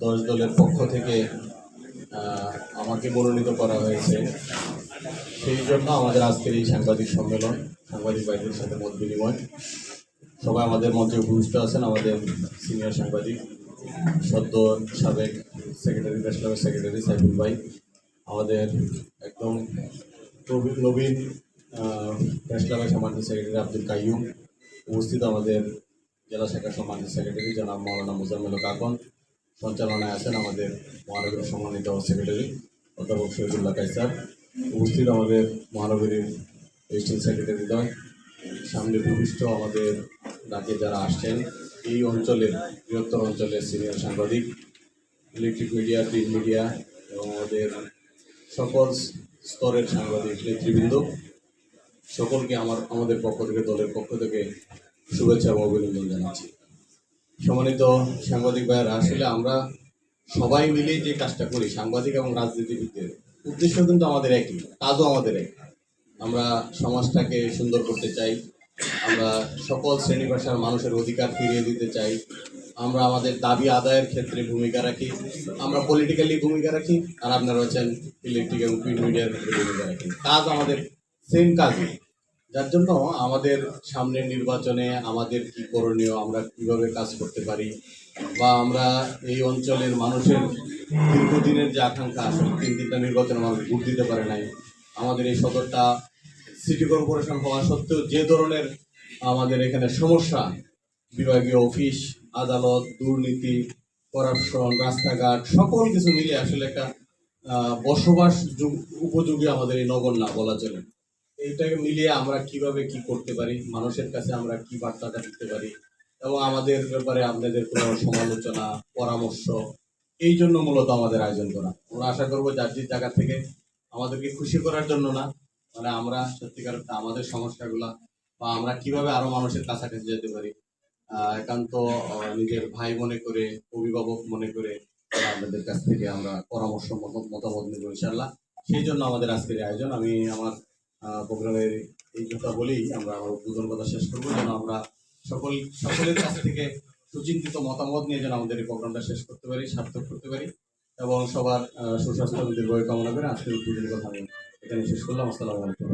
10 দলের পক্ষ থেকে আমাকে মনোনীত করা হয়েছে। সেই জন্য আমাদের আজকের এই সাংবাদিক সম্মেলন, সাংবাদিক ভাইদের সাথে মত বিনিময়। সবাই আমাদের মঞ্চে উপস্থিত আছেন। আমাদের সিনিয়র সাংবাদিক, সদ্য সাবেক সেক্রেটারি, প্রেস ক্লাবের সেক্রেটারি সাইফুল ভাই, আমাদের একদম নবীন প্রেস ক্লাবের সম্মানিত সেক্রেটারি আব্দুল কাইয়ুম, উপস্থিত আমাদের জেলা শাখার সম্মানিত সেক্রেটারি জনাব মাওলানা মুজাম্মেল কাকন, সঞ্চালনায় আছেন আমাদের মহানগরীর সম্মানিত সেক্রেটারি অধ্যাপক শহীদুল্লাহ কাইসার, উপস্থিত আমাদের মহানগরীর প্রেসিডেন্ট সেক্রেটারি দল, সামনে ভূমিষ্ঠ আমাদের ডাকে যারা আসছেন, এই অঞ্চলের বৃহত্তর অঞ্চলের সিনিয়র সাংবাদিক, ইলেকট্রিক মিডিয়া, প্রিন্ট মিডিয়া এবং আমাদের সকল স্তরের সাংবাদিক নেতৃবৃন্দ, সকলকে আমাদের পক্ষ থেকে, দলের পক্ষ থেকে শুভেচ্ছা এবং অভিনন্দন জানাচ্ছি। সম্মানিত সাংবাদিক ভাইয়েরা, আসলে আমরা সবাই মিলে যে কাজটা করি, সাংবাদিক এবং রাজনীতিবিদদের উদ্দেশ্য কিন্তু আমাদের একই, কাজও আমাদের এক। আমরা সমাজটাকে সুন্দর করতে চাই, আমরা সকল শ্রেণী পেশার মানুষের অধিকার ফিরিয়ে দিতে চাই, আমরা আমাদের দাবি আদায়ের ক্ষেত্রে ভূমিকা রাখি, আমরা পলিটিক্যালি ভূমিকা রাখি, আর আপনারা হচ্ছেন ইলেকট্রিক এবং প্রিন্ট মিডিয়ার ক্ষেত্রে ভূমিকা রাখি। কাজ আমাদের সেম কাজই, যার জন্য আমাদের সামনের নির্বাচনে আমাদের কি করণীয়, আমরা কিভাবে কাজ করতে পারি, বা আমরা এই অঞ্চলের মানুষের দীর্ঘদিনের যে আকাঙ্ক্ষা, আসলে 3টা নির্বাচনে মানুষ ভোট দিতে পারে নাই, আমাদের এই সদরটা সিটি কর্পোরেশন হওয়া সত্ত্বেও যে ধরনের আমাদের এখানে সমস্যা, বিভাগীয় অফিস, আদালত, দুর্নীতি, করাপশন, রাস্তাঘাট, সকল কিছু মিলে আসলে একটা বসবাস উপযোগী আমাদের এই নগর না বলা চলে। এইটাকে মিলিয়ে আমরা কিভাবে কি করতে পারি, মানুষের কাছে আমরা কি বার্তাটা দিতে পারি, এবং আমাদের ব্যাপারে আপনাদের কোনো সমালোচনা, পরামর্শ, এই জন্য মূলত আমাদের আয়োজন করা। আমরা আশা করবো যার যে জায়গা থেকে আমাদেরকে খুশি করার জন্য না, মানে আমরা সত্যিকার আমাদের সমস্যাগুলা বা আমরা কিভাবে আরো মানুষের কাছাকাছি যেতে পারি, একান্ত নিজের ভাই মনে করে, অভিভাবক মনে করে আপনাদের কাছ থেকে আমরা পরামর্শ মতামত নেব ইনশাল্লাহ। সেই জন্য আমাদের আজকের আয়োজন। আমি আমার প্রোগ্রামের এই কথা বলেই আমরা আমার উদ্বোধন কথা শেষ করবো, যেন আমরা সকলের কাছ থেকে সুচিন্তিত মতামত নিয়ে যেন আমাদের এই প্রোগ্রামটা শেষ করতে পারি, সার্থক করতে পারি, এবং সবার সুস্বাস্থ্য দীর্ঘায়ু কামনা করে আজকের উদ্বোধনের কথা আমি এখানে শেষ করলাম। আসসালামু আলাইকুম।